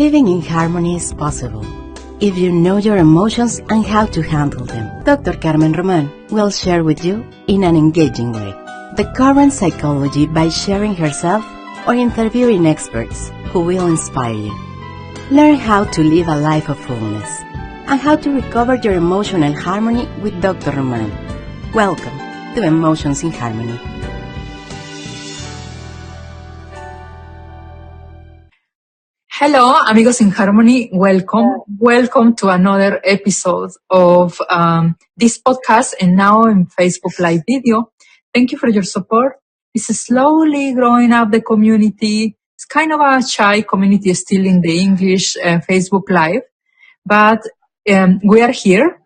Living in harmony is possible if you know your emotions and how to handle them. Dr. Carmen Roman will share with you in an engaging way the current psychology by sharing herself or interviewing experts who will inspire you. Learn how to live a life of fullness and how to recover your emotional harmony with Dr. Roman. Welcome to Emotions in Harmony. Hello, amigos in harmony. Welcome to another episode of this podcast and now in Facebook Live video. Thank you for your support. It's slowly growing up the community. It's kind of a shy community still in the English Facebook Live, but we are here.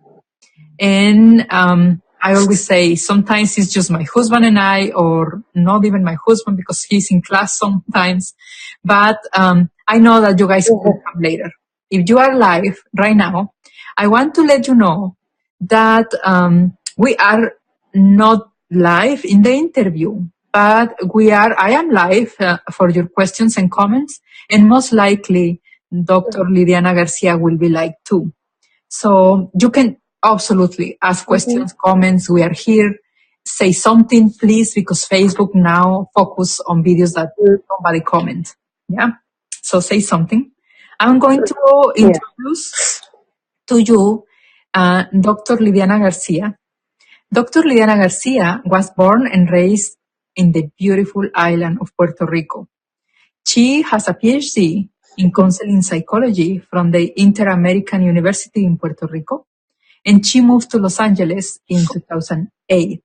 And I always say sometimes it's just my husband and I, or not even my husband because he's in class sometimes. But I know that you guys will come later. If you are live right now, I want to let you know that we are not live in the interview, but I am live for your questions and comments, and most likely Dr. Lydiana Garcia will be live too. So you can absolutely ask questions, comments. We are here. Say something, please, because Facebook now focus on videos that nobody comment. Yeah. So say something. I'm going to introduce to you Dr. Lydiana Garcia. Dr. Lydiana Garcia was born and raised in the beautiful island of Puerto Rico. She has a PhD in counseling psychology from the Inter-American University in Puerto Rico, and she moved to Los Angeles in 2008.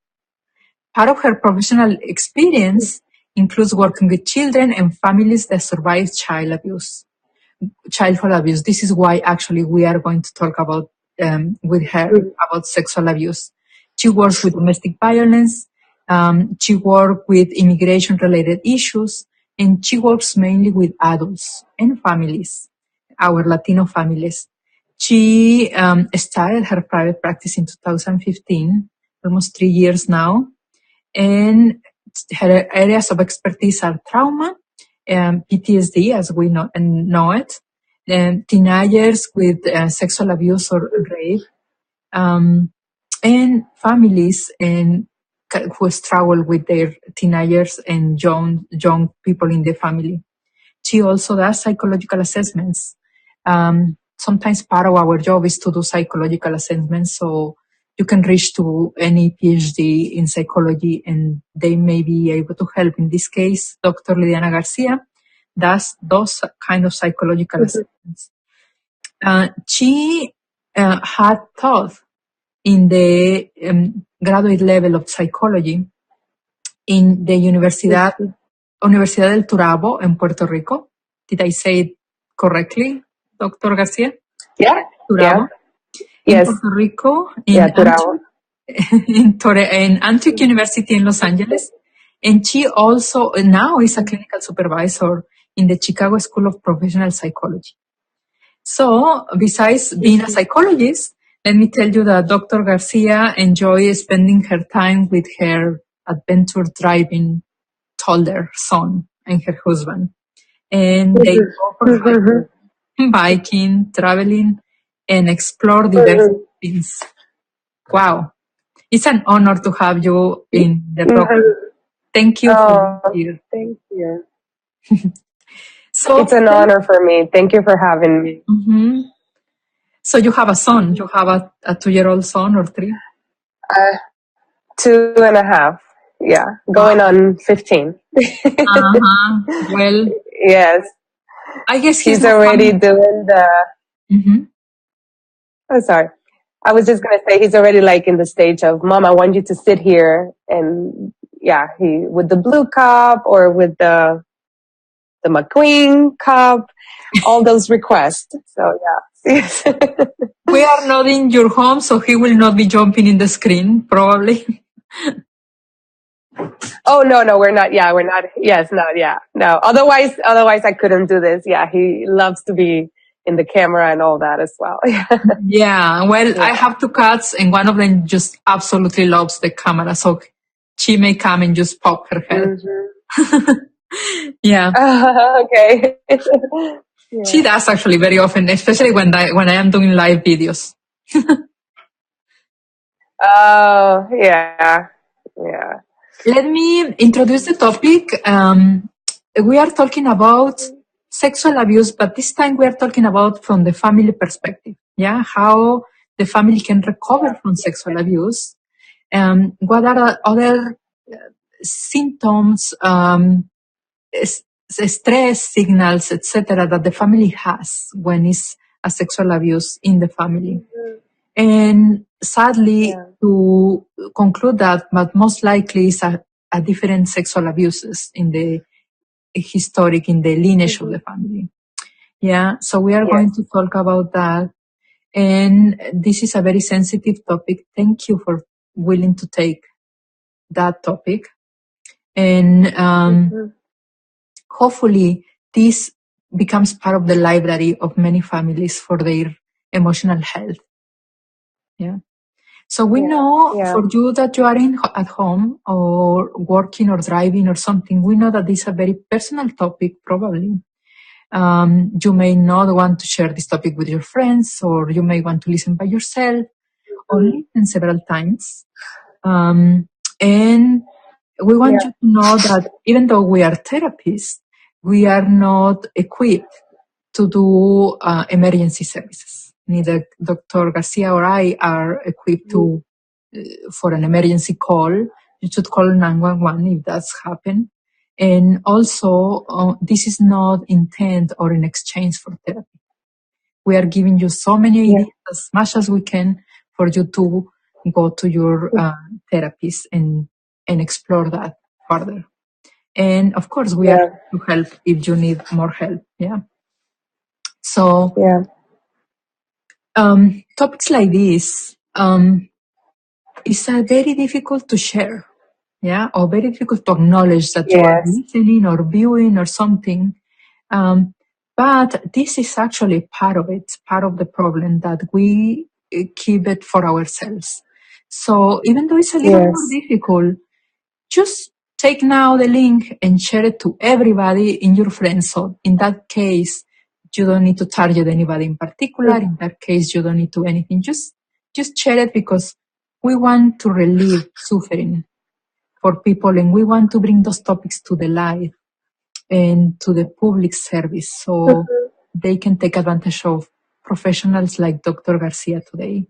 Part of her professional experience includes working with children and families that survive childhood abuse. This is why actually we are going to talk about with her about sexual abuse. She works with domestic violence. She works with immigration-related issues, and she works mainly with adults and families, our Latino families. She started her private practice in 2015, almost 3 years now, and her areas of expertise are trauma, PTSD, as we know it, teenagers with sexual abuse or rape, and families who struggle with their teenagers and young people in the family. She also does psychological assessments. Sometimes part of our job is to do psychological assessments, so you can reach to any PhD in psychology and they may be able to help. In this case, Dr. Lydiana Garcia does those kind of psychological assessments. She had taught in the graduate level of psychology in the Universidad del Turabo in Puerto Rico. Did I say it correctly, Dr. Garcia? Yeah. Turabo. Yeah. Yes. In Puerto Rico, in Antioch University in Los Angeles. And she also now is a clinical supervisor in the Chicago School of Professional Psychology. So besides being a psychologist, let me tell you that Dr. Garcia enjoys spending her time with her adventure driving toddler son and her husband. And they go for biking, traveling, and explore diverse things. Wow. It's an honor to have you in the program. Thank you for being here. Thank you. So it's an honor for me. Thank you for having me. Mm-hmm. So you have a son. You have a 2-year-old son or 3? 2.5. Yeah, going on 15. Well, yes. I guess he's already doing the. Oh, sorry. I was just gonna say he's already like in the stage of, Mom, I want you to sit here, and he with the blue cup or with the McQueen cup, all those requests. So yes. We are not in your home, so he will not be jumping in the screen, probably. Oh, no, we're not. Yeah, we're not. Yes, not. Yeah, no. Otherwise I couldn't do this. Yeah, he loves to be in the camera and all that as well. Yeah. Well, I have 2 cats, and one of them just absolutely loves the camera, so she may come and just pop her head. Yeah. Okay. She does actually very often, especially when I am doing live videos. Oh, yeah. Let me introduce the topic. We are talking about sexual abuse, but this time we are talking about from the family perspective. Yeah, how the family can recover from sexual abuse. What are other symptoms, stress signals, etc., that the family has when it's a sexual abuse in the family. And sadly, to conclude that, but most likely it's a different sexual abuses in the in the lineage of the family. Yeah, so we are going to talk about that. And this is a very sensitive topic. Thank you for willing to take that topic. And hopefully this becomes part of the library of many families for their emotional health. Yeah. So we know for you that you are at home or working or driving or something, we know that this is a very personal topic probably. You may not want to share this topic with your friends, or you may want to listen by yourself or listen several times. And we want you to know that even though we are therapists, we are not equipped to do emergency services. Neither Dr. Garcia or I are equipped to for an emergency call. You should call 911 if that's happened. And also, this is not intent or in exchange for therapy. We are giving you so many ideas, as much as we can, for you to go to your therapist and explore that further. And of course, we are to help if you need more help. Yeah. So, topics like this, is very difficult to share. Yeah. Or very difficult to acknowledge that you are listening or viewing or something. But this is actually part of it, part of the problem, that we keep it for ourselves. So even though it's a little more difficult, just take now the link and share it to everybody in your friends. So in that case, you don't need to target anybody in particular. In that case, you don't need to anything. Just share it, because we want to relieve suffering for people, and we want to bring those topics to the light and to the public service, so they can take advantage of professionals like Dr. Garcia today.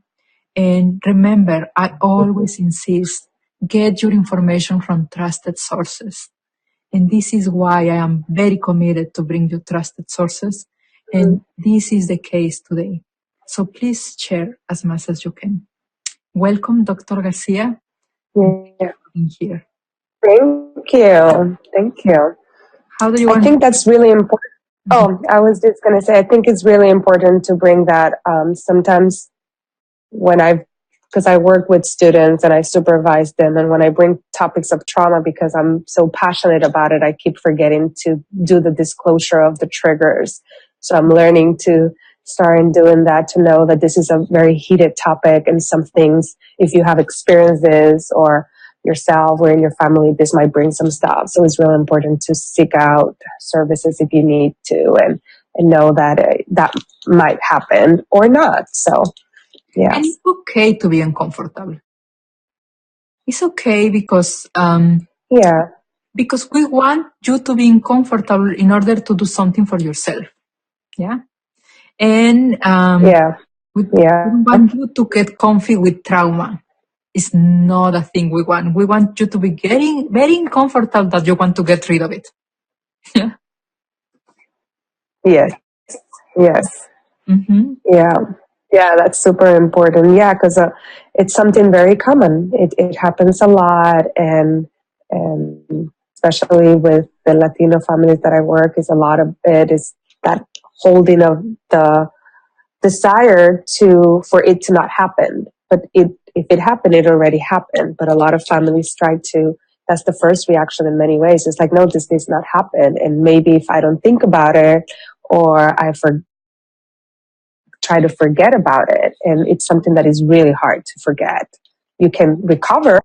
And remember, I always insist, get your information from trusted sources. And this is why I am very committed to bring you trusted sources. And this is the case today. So please share as much as you can. Welcome, Dr. Garcia. Thank you for being here. Thank you. How do you want? I think that's really important. Oh, I was just going to say, I think it's really important to bring that. Sometimes because I work with students and I supervise them, and when I bring topics of trauma, because I'm so passionate about it, I keep forgetting to do the disclosure of the triggers. So I'm learning to start doing that, to know that this is a very heated topic, and some things, if you have experiences or yourself or in your family, this might bring some stuff. So it's really important to seek out services if you need to, and know that that might happen or not. So, yeah. And it's okay to be uncomfortable. It's okay because because we want you to be uncomfortable in order to do something for yourself. Yeah. And we don't want you to get comfy with trauma. It's not a thing we want. We want you to be getting very uncomfortable that you want to get rid of it. Yeah. Yes. Mm-hmm. Yeah, that's super important. Yeah, because it's something very common. It happens a lot, and especially with the Latino families that I work, is a lot of it is that holding of the desire for it to not happen. But if it happened, it already happened. But a lot of families try to. That's the first reaction in many ways. It's like, no, this needs not happen. And maybe if I don't think about it, or try to forget about it, and it's something that is really hard to forget. You can recover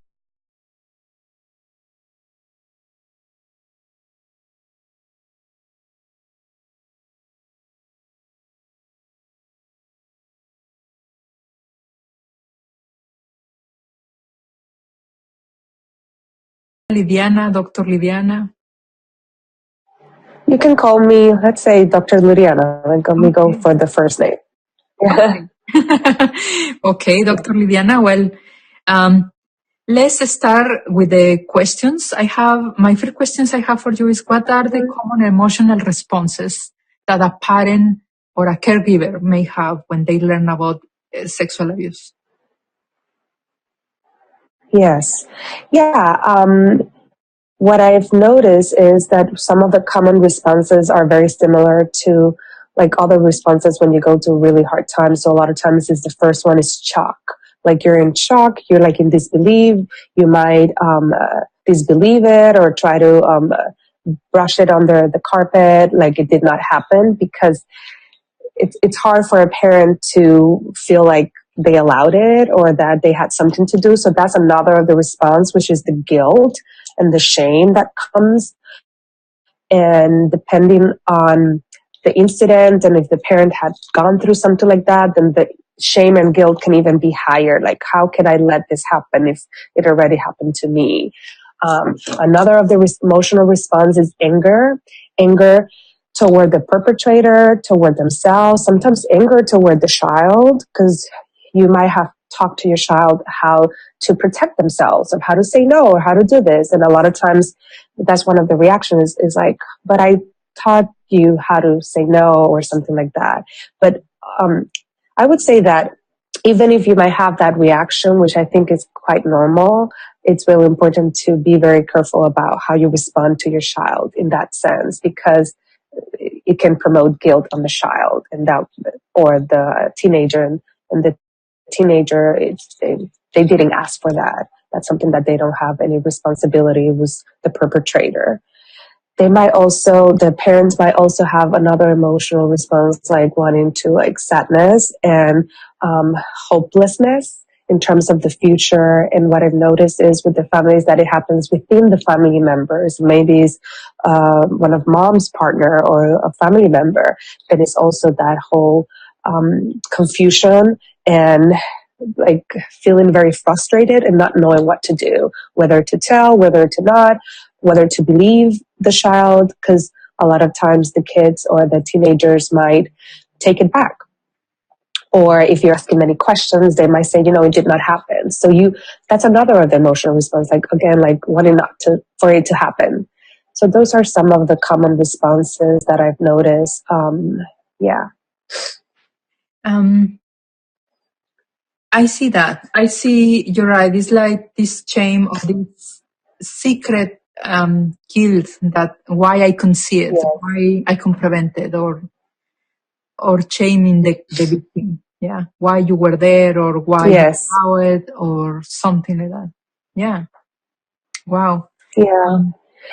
Lydiana, Dr. Lydiana? You can call me, let's say, Dr. Lydiana. Let me go for the first name. Okay, okay, Dr. Lydiana. Well, let's start with the questions. My first questions I have for you is, what are the common emotional responses that a parent or a caregiver may have when they learn about sexual abuse? Yes. Yeah. What I've noticed is that some of the common responses are very similar to like other responses when you go through really hard times. So a lot of times is the first one is shock. Like you're in shock, you're like in disbelief. You might disbelieve it or try to brush it under the carpet like it did not happen, because it's hard for a parent to feel like they allowed it or that they had something to do. So that's another of the response, which is the guilt and the shame that comes. And depending on the incident and if the parent had gone through something like that, then the shame and guilt can even be higher. Like, how could I let this happen if it already happened to me? Another of the emotional response is anger toward the perpetrator, toward themselves, sometimes anger toward the child, because you might have talked to your child how to protect themselves, of how to say no or how to do this. And a lot of times that's one of the reactions is like, but I taught you how to say no or something like that. But I would say that even if you might have that reaction, which I think is quite normal, it's really important to be very careful about how you respond to your child in that sense, because it can promote guilt on the child and that, or the teenager, and the teenager, they didn't ask for that. That's something that they don't have any responsibility. It was the perpetrator. The parents might also have another emotional response, like wanting to like sadness and hopelessness in terms of the future. And what I've noticed is with the families that it happens within the family members. Maybe it's one of mom's partner or a family member. Then it's also that whole confusion and like feeling very frustrated and not knowing what to do, whether to tell, whether to not, whether to believe the child, because a lot of times the kids or the teenagers might take it back. Or if you're asking many questions, they might say, it did not happen. So that's another of the emotional response, like again, like wanting for it to happen. So those are some of the common responses that I've noticed. Yeah. I see that. I see, you're right. It's like this shame or this secret guilt that why I couldn't see it, Yes. why I couldn't prevent it, or shaming the victim. Yeah. Why you were there, or why you Yes. saw it, or something like that. Yeah. Wow. Yeah.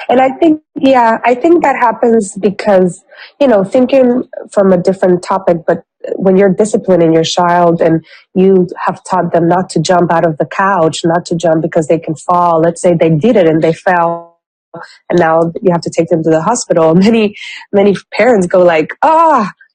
And I think that happens because, thinking from a different topic, but when you're disciplining your child and you have taught them not to jump out of the couch, not to jump because they can fall. Let's say they did it and they fell, and now you have to take them to the hospital. Many parents go like,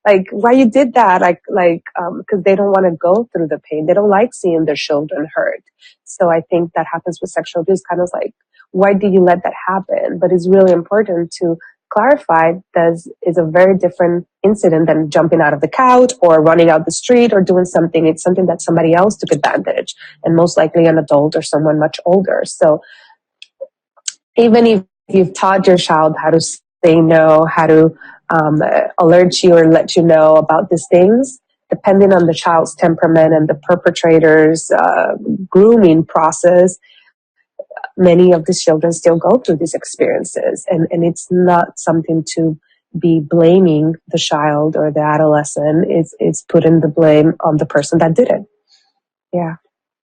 like why you did that? Because they don't want to go through the pain. They don't like seeing their children hurt. So I think that happens with sexual abuse, kind of like, why did you let that happen? But it's really important to clarify that is a very different incident than jumping out of the couch or running out the street or doing something. It's something that somebody else took advantage, and most likely an adult or someone much older. So even if you've taught your child how to say no, how to alert you or let you know about these things, depending on the child's temperament and the perpetrator's grooming process, many of these children still go through these experiences, and it's not something to be blaming the child or the adolescent. It's putting the blame on the person that did it. Yeah.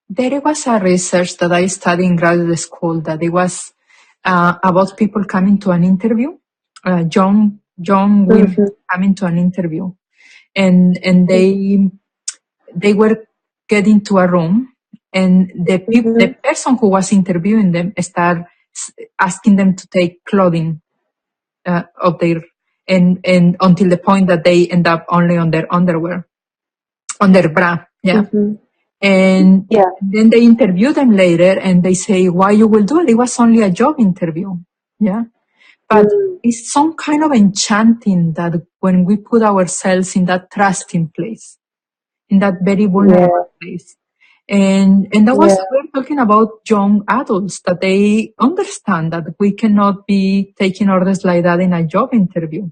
There was a research that I studied in graduate school that it was about people coming to an interview, young women coming to an interview, and they were getting to a room, and the person who was interviewing them started asking them to take clothing of their and until the point that they end up only on their underwear, on their bra, yeah. And Yeah. then they interview them later and they say, why you will do it? It was only a job interview. Yeah. But it's some kind of enchanting that when we put ourselves in that trusting place, in that very vulnerable place. And that was, we're talking about young adults, that they understand that we cannot be taking orders like that in a job interview.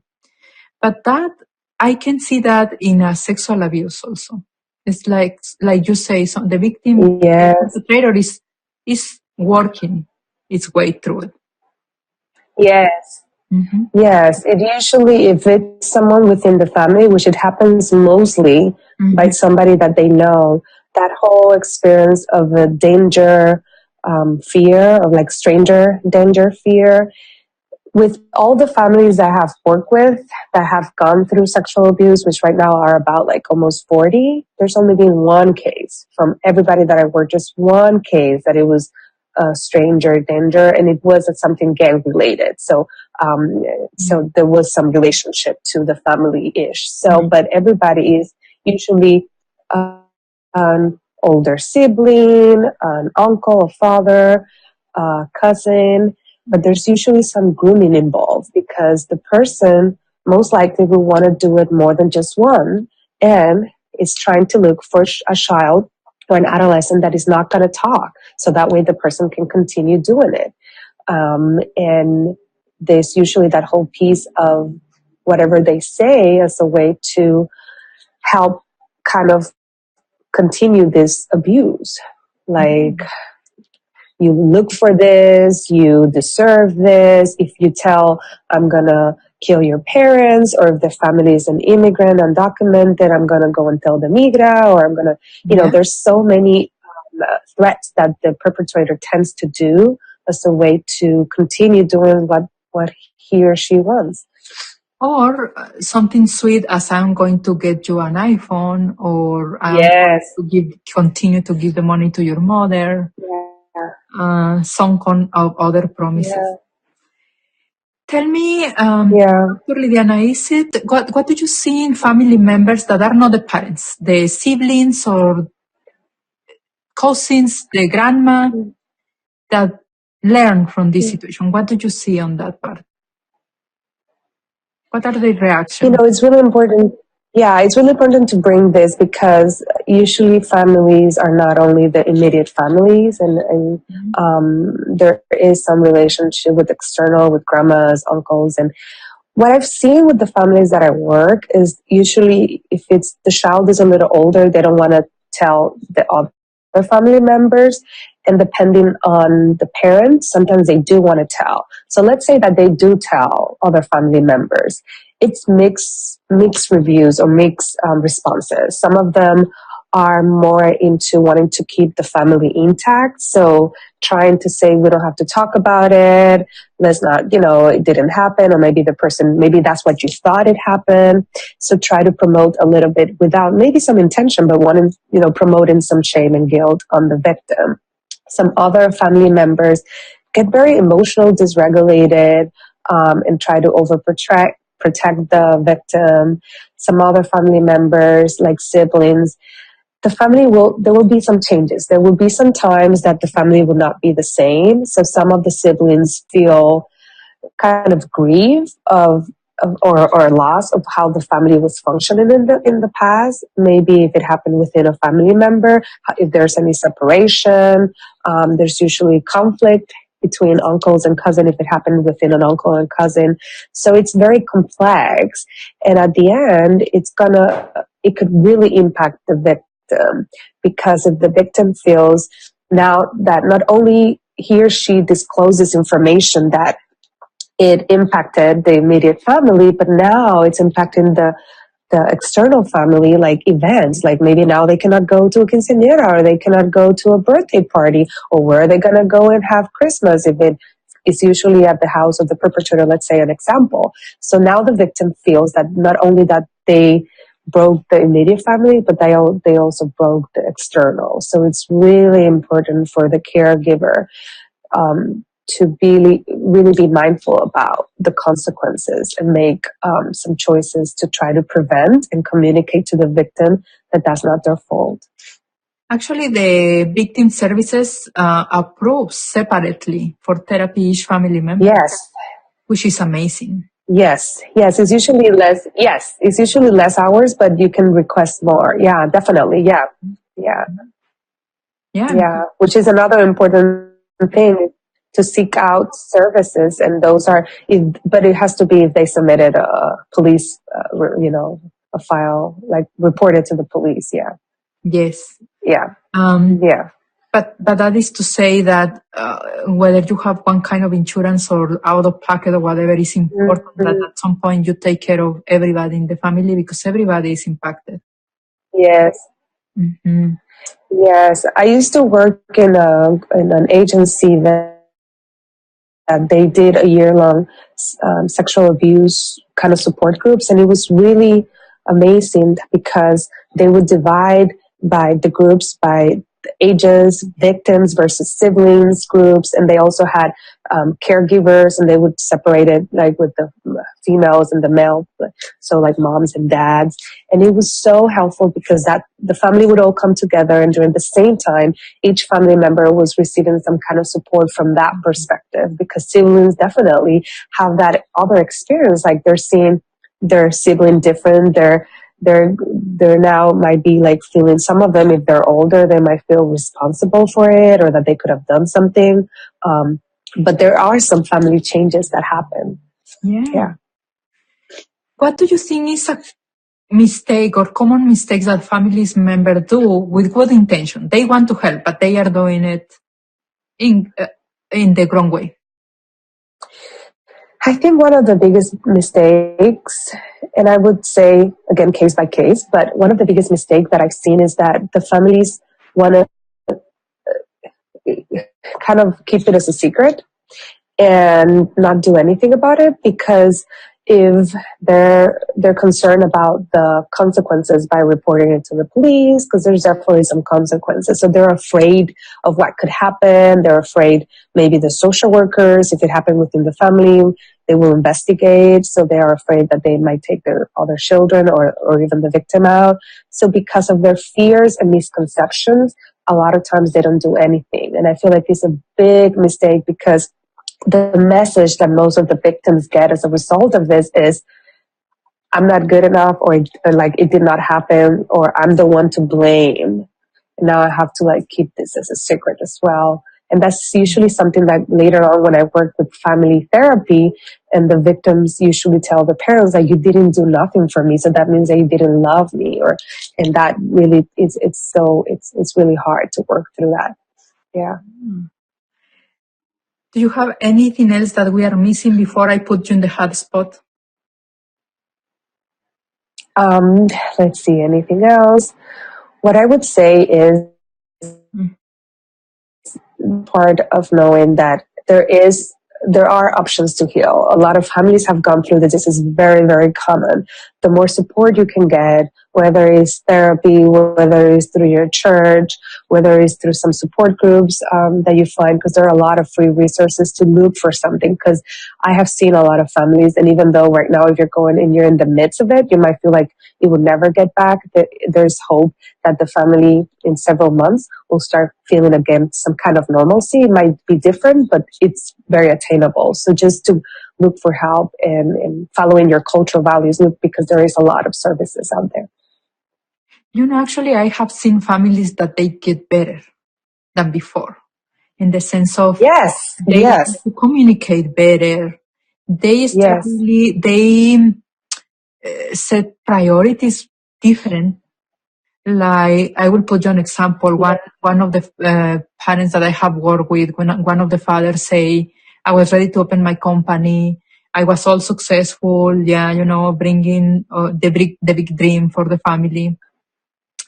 But that, I can see that in a sexual abuse also. It's like you say, so the victim, the perpetrator is working its way through it. Yes. Mm-hmm. Yes, it usually, if it's someone within the family, which it happens mostly by somebody that they know, that whole experience of a danger, fear, of like stranger danger fear, with all the families that I have worked with that have gone through sexual abuse, which right now are about like almost 40, there's only been one case from everybody that I worked, just one case that it was a stranger danger, and it was something gang related. So there was some relationship to the family ish. So, but everybody is usually an older sibling, an uncle, a father, a cousin, but there's usually some grooming involved because the person most likely will want to do it more than just one and is trying to look for a child or an adolescent that is not going to talk. So that way the person can continue doing it. And there's usually that whole piece of whatever they say as a way to help kind of continue this abuse. Like, you look for this, you deserve this. If you tell, I'm gonna kill your parents, or if the family is an immigrant, undocumented, I'm gonna go and tell the migra, or I'm gonna, there's so many threats that the perpetrator tends to do as a way to continue doing what he or she wants. Or something sweet as I'm going to get you an iPhone, or I'm going to continue to give the money to your mother. Some of other promises. Tell me, Dr. Lydiana, what do you see in family members that are not the parents, the siblings or cousins, the grandma, that learn from this situation? What do you see on that part? What are the reactions? It's really important. Yeah, it's really important to bring this because usually families are not only the immediate families, and there is some relationship with external, with grandmas, uncles, and what I've seen with the families that I work is usually if it's the child is a little older, they don't want to tell the other family members. And depending on the parents, sometimes they do want to tell. So let's say that they do tell other family members. It's mixed reviews or mixed responses. Some of them are more into wanting to keep the family intact. So trying to say, we don't have to talk about it. Let's not, it didn't happen. Or maybe maybe that's what you thought it happened. So try to promote a little bit without maybe some intention, but wanting, promoting some shame and guilt on the victim. Some other family members get very emotional, dysregulated, and try to protect the victim. Some other family members, like siblings, there will be some changes. There will be some times that the family will not be the same. So some of the siblings feel kind of grief or loss of how the family was functioning in the past. Maybe if it happened within a family member, if there's any separation, there's usually conflict between uncles and cousin if it happened within an uncle and cousin. So it's very complex, and at the end, it could really impact the victim, because if the victim feels now that not only he or she discloses information that it impacted the immediate family, but now it's impacting the external family, like events, like maybe now they cannot go to a quinceañera, or they cannot go to a birthday party, or where are they going to go and have Christmas if it is usually at the house of the perpetrator, let's say an example. So now the victim feels that not only that they broke the immediate family, but they also broke the external. So it's really important for the caregiver to really be mindful about the consequences and make some choices to try to prevent and communicate to the victim that that's not their fault. Actually, the victim services approves separately for therapy each family member, Yes. which is amazing. Yes. It's usually less. Yes, it's usually less hours, but you can request more. Yeah, definitely. Yeah. Which is another important thing, to seek out services, and those are. But it has to be if they submitted a police, a file, like reported to the police. Yeah. Yes. Yeah. But that is to say that whether you have one kind of insurance or out of pocket or whatever, is important that at some point you take care of everybody in the family, because everybody is impacted. Yes. Mm-hmm. Yes. I used to work in an agency that they did a year-long sexual abuse kind of support groups, and it was really amazing because they would divide by the groups by ages, victims versus siblings groups, and they also had caregivers, and they would separate it like with the females and the male, so like moms and dads, and it was so helpful because that the family would all come together, and during the same time each family member was receiving some kind of support from that perspective, because siblings definitely have that other experience, like they're seeing their sibling different, they're now might be like feeling, some of them, if they're older, they might feel responsible for it or that they could have done something, but there are some family changes that happen. Yeah. What do you think is a mistake or common mistakes that families members do with good intention? They want to help, but they are doing it in the wrong way. I think one of the biggest mistakes, and I would say again case by case, but one of the biggest mistakes that I've seen is that the families want to kind of keep it as a secret and not do anything about it, because if they're concerned about the consequences by reporting it to the police, because there's definitely some consequences, so they're afraid of what could happen. They're afraid maybe the social workers, if it happened within the family, they will investigate, so they are afraid that they might take their other children or even the victim out. So because of their fears and misconceptions, a lot of times they don't do anything, and I feel like it's a big mistake, because the message that most of the victims get as a result of this is, I'm not good enough, or like it did not happen, or I'm the one to blame. And now I have to like keep this as a secret as well. And that's usually something that later on when I work with family therapy, and the victims usually tell the parents that you didn't do nothing for me, so that means that you didn't love me, and that really it's really hard to work through that. Yeah. Do you have anything else that we are missing before I put you in the hot spot? Let's see, anything else? What I would say is part of knowing that there are options to heal. A lot of families have gone through this. This is very, very common. The more support you can get, whether it's therapy, whether it's through your church, whether it's through some support groups that you find, because there are a lot of free resources to look for something. Because I have seen a lot of families, and even though right now if you're going and you're in the midst of it, you might feel like you will never get back. There's hope that the family in several months will start feeling again some kind of normalcy. It might be different, but it's very attainable. So just to look for help and following your cultural values, because there is a lot of services out there. Actually, I have seen families that they get better than before, in the sense of they start to communicate better. They start they set priorities different. Like, I will put you an example. One of the parents that I have worked with, when one of the fathers say, I was ready to open my company. I was all successful. Bringing the big dream for the family.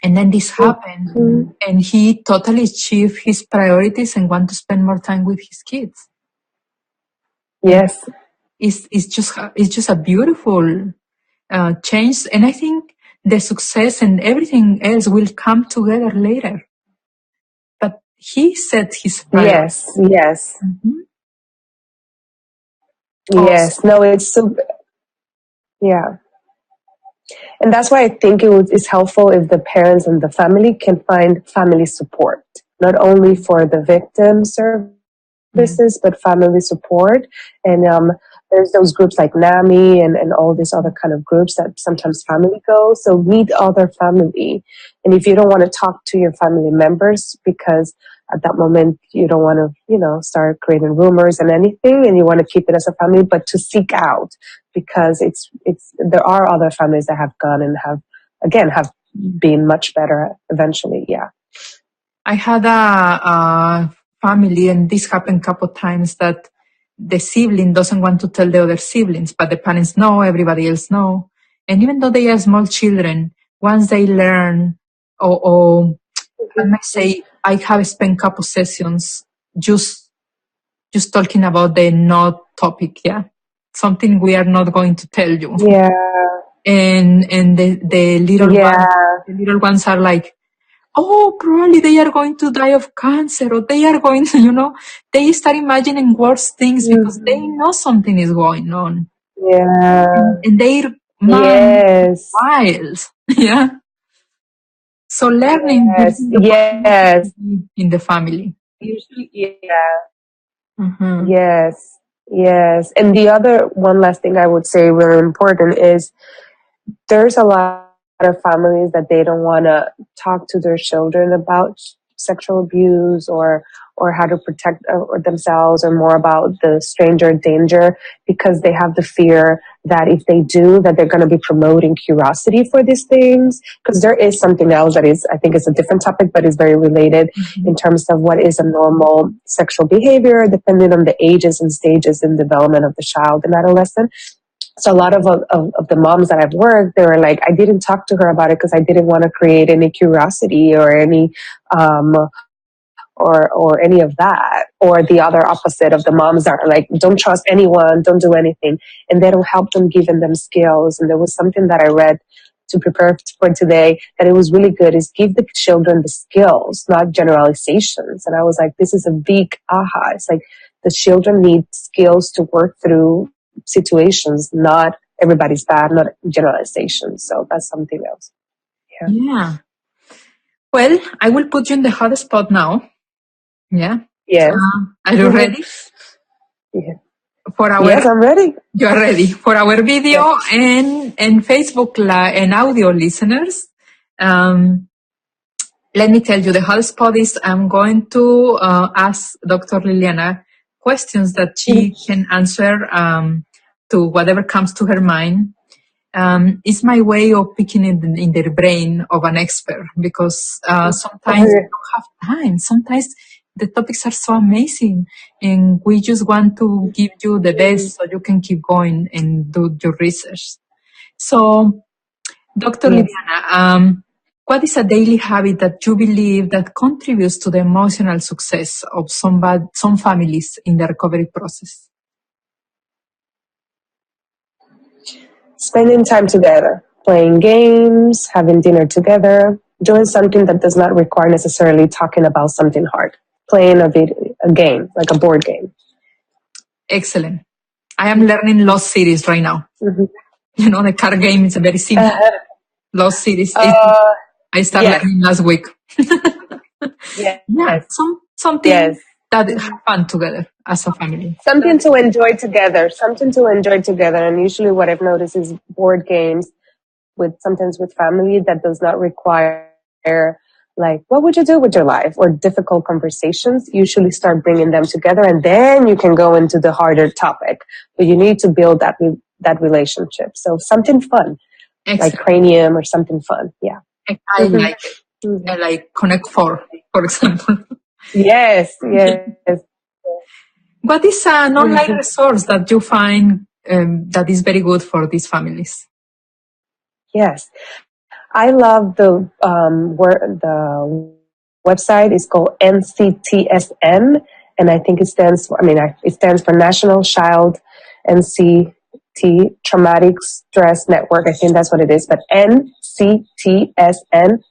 And then this happened, and he totally achieved his priorities and want to spend more time with his kids. Yes. It's just a beautiful change. And I think the success and everything else will come together later. But he set his priorities. Yes. Mm-hmm. Yes. No, it's so. Yeah. And that's why I think it's helpful if the parents and the family can find family support, not only for the victim services, but family support. And there's those groups like NAMI and all these other kind of groups that sometimes family goes. So meet other family. And if you don't want to talk to your family members because at that moment you don't want to, start creating rumors and anything, and you want to keep it as a family, but to seek out, because there are other families that have gone and have been much better eventually. Yeah. I had a family, and this happened a couple of times, that the sibling doesn't want to tell the other siblings, but the parents know, everybody else know. And even though they are small children, once they learn, or I might say, I have spent a couple sessions just talking about the no topic, yeah, something we are not going to tell you. Yeah. And the little ones are like, oh, probably they are going to die of cancer, or they are going to, they start imagining worse things because they know something is going on. Yeah. And their mind is wild. Yeah. So learning Yes. in the family. Usually, yeah. Mm-hmm. Yes. And the other one last thing I would say really important is there's a lot of families that they don't want to talk to their children about sexual abuse or how to protect themselves, or more about the stranger danger, because they have the fear that if they do, that they're going to be promoting curiosity for these things. Because there is something else that is, I think it's a different topic, but is very related in terms of what is a normal sexual behavior, depending on the ages and stages in development of the child and adolescent. So a lot of the moms that I've worked, they were like, I didn't talk to her about it because I didn't want to create any curiosity or any, or any of that. Or the other opposite of the moms that are like, don't trust anyone, don't do anything. And they don't help them, giving them skills. And there was something that I read to prepare for today that it was really good, is give the children the skills, not generalizations. And I was like, this is a big aha. It's like the children need skills to work through situations, not everybody's bad, not generalizations. So that's something else. Yeah. Well, I will put you in the hot spot now. Yeah. Yes. Are you ready? Yeah. For yes, I'm ready. You are ready for our video and Facebook and audio listeners. Let me tell you, the hot spot is I'm going to ask Dr. Liliana questions that she can answer to whatever comes to her mind. It's my way of picking it in their brain of an expert, because sometimes we don't have time. Sometimes the topics are so amazing and we just want to give you the best so you can keep going and do your research. So, Dr. Lydiana, what is a daily habit that you believe that contributes to the emotional success of some families in the recovery process? Spending time together, playing games, having dinner together, doing something that does not require necessarily talking about something hard. Playing a game, like a board game. Excellent. I am learning Lost Cities right now. Mm-hmm. The card game is a very simple. Lost Cities. I started learning last week. Yeah, something that have fun together as a family. Something to enjoy together. And usually what I've noticed is board games sometimes with family that does not require like, what would you do with your life, or difficult conversations. Usually start bringing them together, and then you can go into the harder topic, but you need to build that relationship. So something fun. Excellent. Like cranium or something fun. Yeah. I like it. Mm-hmm. I like Connect 4, for example. Yes. What is an online resource that you find that is very good for these families? Yes. I love the website is called NCTSN, and I think it stands for National Child NCT Traumatic Stress Network. I think that's what it is, but NCTSN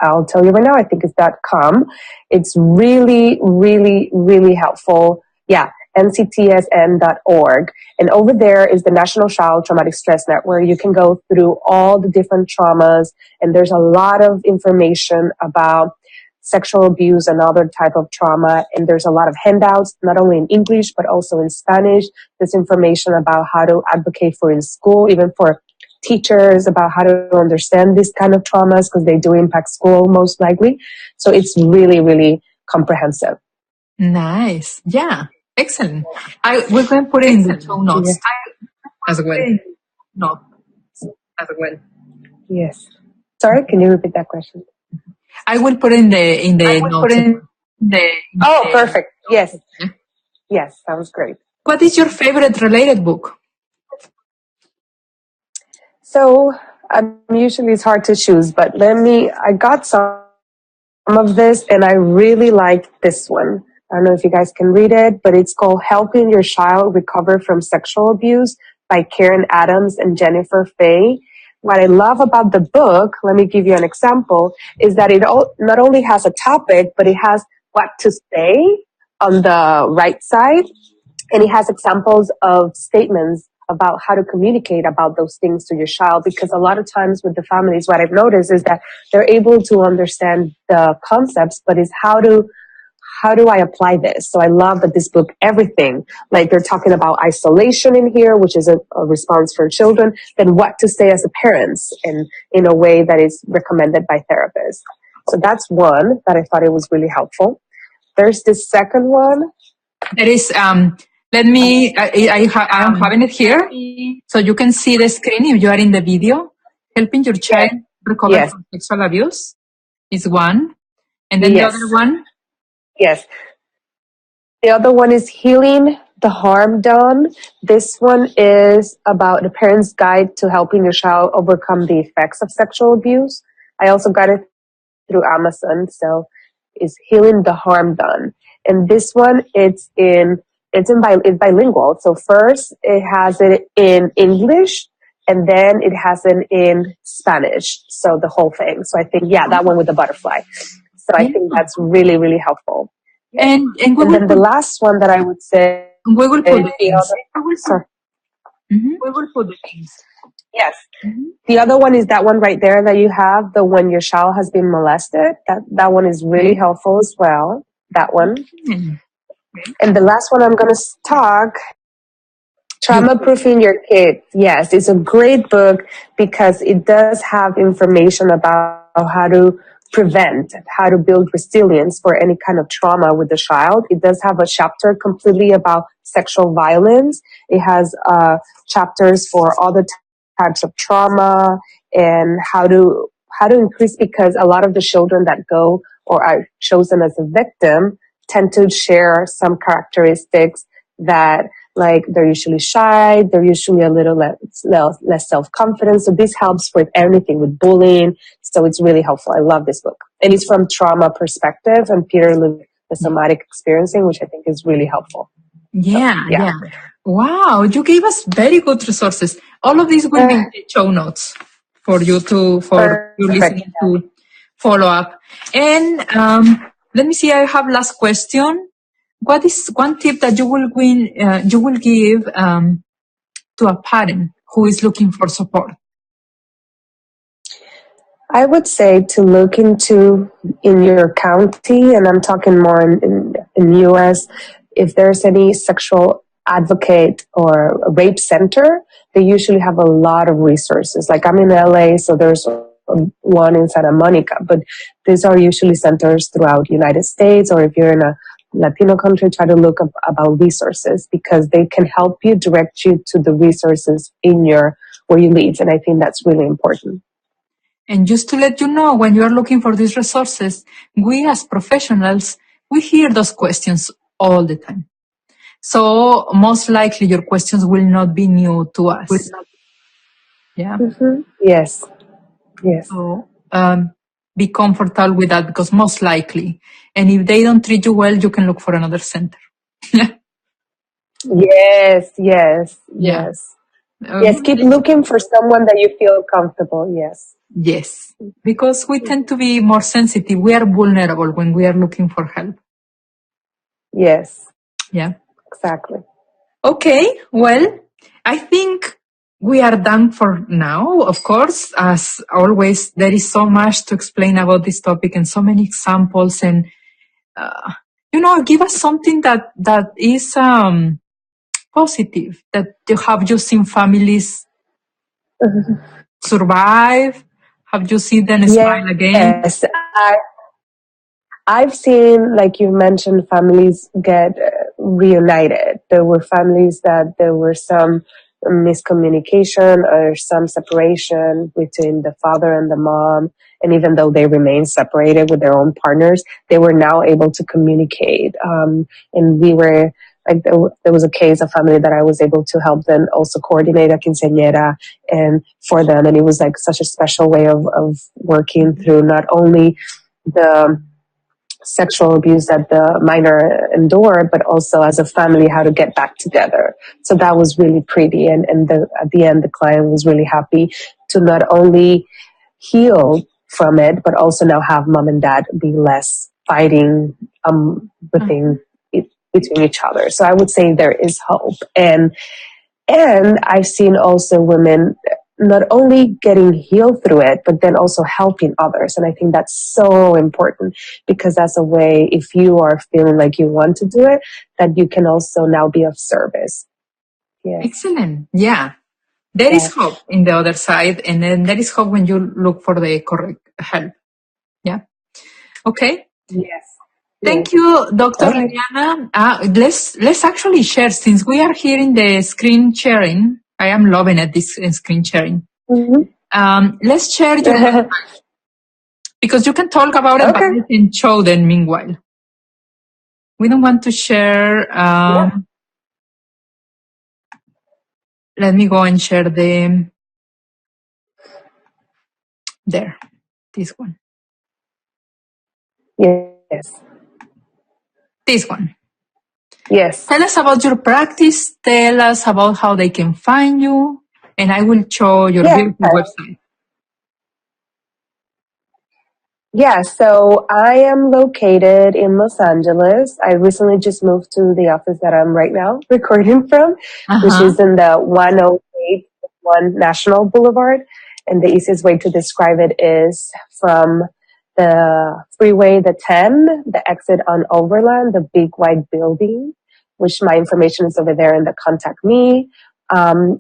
I'll tell you right now, I think it's .com. It's really, really, really helpful. Yeah. nctsn.org. And over there is the National Child Traumatic Stress Net, where you can go through all the different traumas. And there's a lot of information about sexual abuse and other type of trauma. And there's a lot of handouts, not only in English, but also in Spanish. There's information about how to advocate for in school, even for teachers, about how to understand these kind of traumas, because they do impact school most likely. So it's really, really comprehensive. Nice. Yeah. Excellent. We're going to put it in the show notes as well. No, as well. Yes. Sorry, can you repeat that question? I will put it in the notes. Oh, perfect. Yes. Yes, that was great. What is your favorite related book? So usually it's hard to choose, but I got some of this and I really like this one. I don't know if you guys can read it, but it's called Helping Your Child Recover from Sexual Abuse by Karen Adams and Jennifer Fay. What I love about the book, let me give you an example, is that it not only has a topic, but it has what to say on the right side, and it has examples of statements about how to communicate about those things to your child, because a lot of times with the families, what I've noticed is that they're able to understand the concepts, but it's how do I apply this? So I love that this book, everything, like they're talking about isolation in here, which is a response for children, then what to say as a parents, and in a way that is recommended by therapists. So that's one that I thought it was really helpful. There's the second one. There is, let me, I'm having it here, so you can see the screen if you are in the video. Helping your child recover from sexual abuse is one. And then the other one? Yes. The other one is Healing the Harm Done. This one is about the parent's guide to helping your child overcome the effects of sexual abuse. I also got it through Amazon, so it's Healing the Harm Done. And this one, it's bilingual. So first it has it in English, and then it has it in Spanish. So the whole thing. So I think, that one with the butterfly. So I think that's really, really helpful. And then the last one that I would say, we will put the links. We will put the links. Yes. The other one is that one right there that you have, the when your child has been molested. That one is really helpful as well. That one. And the last one I'm going to talk, Trauma Proofing Your Kids. Yes, it's a great book because it does have information about how to prevent, how to build resilience for any kind of trauma with the child. It does have a chapter completely about sexual violence. It has chapters for all the types of trauma and how to increase, because a lot of the children that go or are chosen as a victim tend to share some characteristics that, like, they're usually shy, they're usually a little less self-confident. So this helps with anything, with bullying. So it's really helpful. I love this book. And it's from trauma perspective, and Peter lived the somatic experiencing, which I think is really helpful. Yeah. Wow, you gave us very good resources. All of these will be in the show notes for you listening to follow up. And let me see, I have last question. What is one tip that you will give to a parent who is looking for support? I would say to look into in your county, and I'm talking more in US, if there's any sexual advocate or a rape center, they usually have a lot of resources. Like, I'm in LA, so there's one in Santa Monica, but these are usually centers throughout the United States, or if you're in a Latino country, try to look up about resources, because they can help you, direct you to the resources where you live. And I think that's really important. And just to let you know, when you are looking for these resources, we as professionals, we hear those questions all the time. So most likely your questions will not be new to us. Yeah. Mm-hmm. Yes. So be comfortable with that, because most likely. And if they don't treat you well, you can look for another center. Yes. Yeah. Yes, keep looking for someone that you feel comfortable. Yes, because we tend to be more sensitive. We are vulnerable when we are looking for help. Yes. Yeah. Exactly. Okay, well, I think we are done for now. Of course, as always, there is so much to explain about this topic and so many examples and, give us something that is, positive, that you seen families survive? Have you seen them smile again? Yes. I've seen, like you mentioned, families get reunited. There were families that there were some miscommunication or some separation between the father and the mom. And even though they remained separated with their own partners, they were now able to communicate. And we were, like, there was a case, a family that I was able to help them also coordinate a quinceañera and for them. And it was like such a special way of working through not only the sexual abuse that the minor endured, but also as a family, how to get back together. So that was really pretty. And at the end, the client was really happy to not only heal from it, but also now have mom and dad be less fighting between each other. So I would say there is hope. And I've seen also women not only getting healed through it, but then also helping others. And I think that's so important because that's a way, if you are feeling like you want to do it, that you can also now be of service. Yeah. Excellent. Yeah. There is hope in the other side, and then there is hope when you look for the correct help. Yeah. Okay. Yes. Thank you, Dr. Lydiana. Let's actually share, since we are here in the screen sharing. I am loving it, this screen sharing. Mm-hmm. Let's share your website, because you can talk about it, but you can show them meanwhile. We don't want to share. Let me go and share the there. This one. Yes. This one. Yes. Tell us about your practice. Tell us about how they can find you, and I will show your beautiful website. Yeah, so I am located in Los Angeles. I recently just moved to the office that I'm right now recording from, which is in the 108 National Boulevard. And the easiest way to describe it is from the freeway, the 10, the exit on Overland, the big white building, which my information is over there in the contact me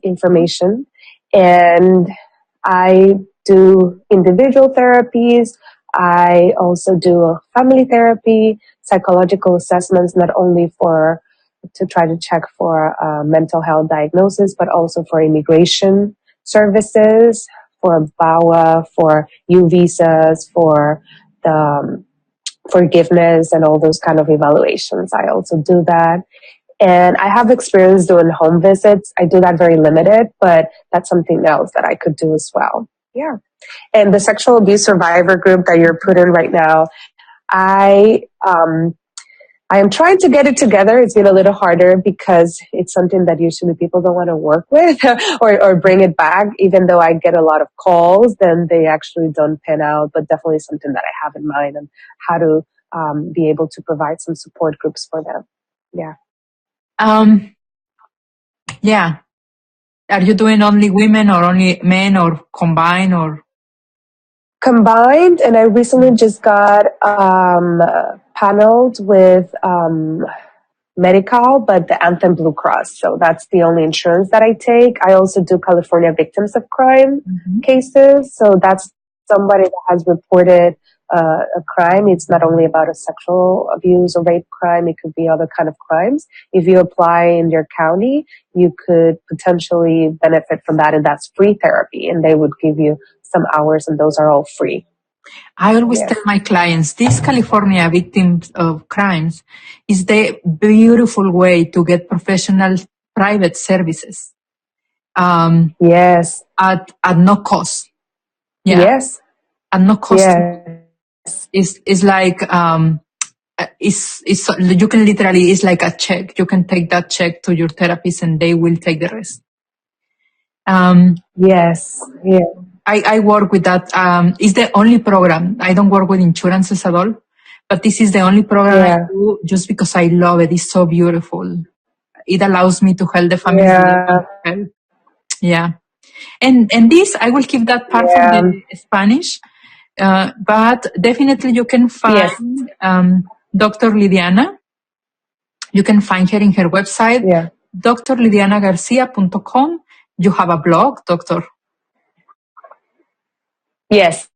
information. And I do individual therapies. I also do family therapy, psychological assessments, not only to try to check for mental health diagnosis, but also for immigration services, for VAWA, for U visas, for the forgiveness and all those kind of evaluations. I also do that. And I have experience doing home visits. I do that very limited, but that's something else that I could do as well. Yeah. And the sexual abuse survivor group that you're put in right now, I am trying to get it together. It's been a little harder because it's something that usually people don't want to work with or bring it back. Even though I get a lot of calls, then they actually don't pan out, but definitely something that I have in mind and how to be able to provide some support groups for them. Yeah. Yeah. Are you doing only women or only men or combined or? Combined, and I recently just got paneled with Medical, but the Anthem Blue Cross. So that's the only insurance that I take. I also do California victims of crime cases. So that's somebody that has reported a crime. It's not only about a sexual abuse or rape crime. It could be other kind of crimes. If you apply in your county, you could potentially benefit from that, and that's free therapy. And they would give you some hours, and those are all free. I always tell my clients, this California victims of crimes is the beautiful way to get professional private services. Yes. At no cost. Yeah. Yes. At no cost. Yes. It's like, you can literally, it's like a check. You can take that check to your therapist and they will take the rest. Yes. Yeah. I work with that. It's the only program. I don't work with insurances at all, but this is the only program I do just because I love it. It's so beautiful. it allows me to help the families that I want to help. Yeah. And this, I will keep that part for the Spanish. But definitely you can find Dr. Lydiana. You can find her in her website, drlydianagarcia.com. You have a blog, Doctor. Yes.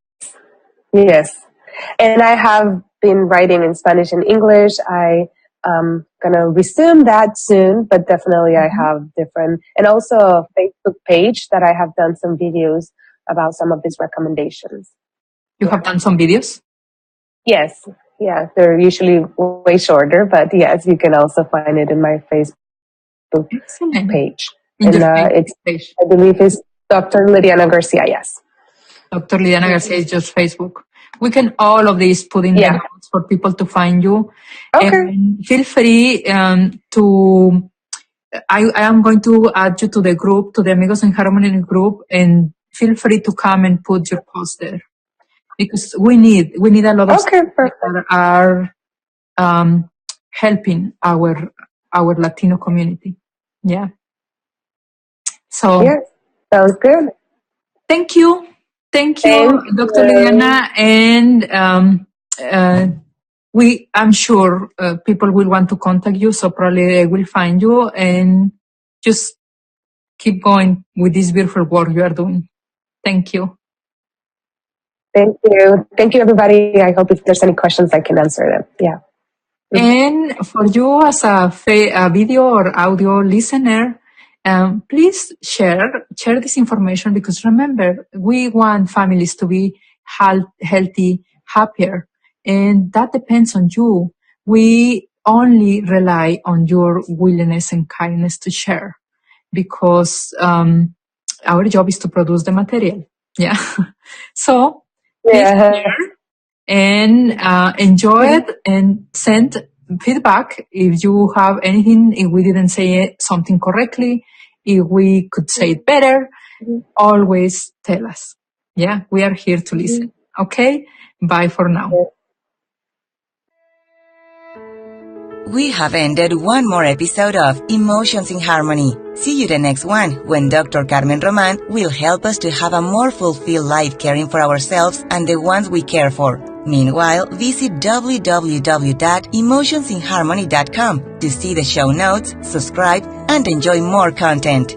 And I have been writing in Spanish and English. I gonna resume that soon, but definitely I have different, and also a Facebook page that I have done some videos about some of these recommendations. You have done some videos? Yes. Yeah, they're usually way shorter, but yes, you can also find it in my Facebook page. In your it's page. I believe it's Dr. Lydiana Garcia, yes. Dr. Lydiana Garcia is just Facebook. We can all of these put in the notes for people to find you. Okay. And feel free to, I am going to add you to the group, to the Amigos in Harmony group, and feel free to come and put your post there. Because we need a lot of people that are helping our Latino community. Yeah. So. Yeah, sounds good. Thank you, Dr. Lydiana, and I'm sure people will want to contact you, so probably they will find you, and just keep going with this beautiful work you are doing. Thank you. Thank you, everybody. I hope if there's any questions, I can answer them. Yeah. And for you as a video or audio listener, please share this information, because remember, we want families to be healthy, happier, and that depends on you. We only rely on your willingness and kindness to share, because our job is to produce the material. Yeah. So please share and enjoy it, and send feedback if you have anything, if we didn't say something correctly, if we could say it better. Always tell us. Yeah, we are here to listen. Okay, bye for now. We have ended one more episode of Emotions in Harmony. See you the next one, when Dr. Carmen Roman will help us to have a more fulfilled life, caring for ourselves and the ones we care for. Meanwhile, visit www.emotionsinharmony.com to see the show notes, subscribe, and enjoy more content.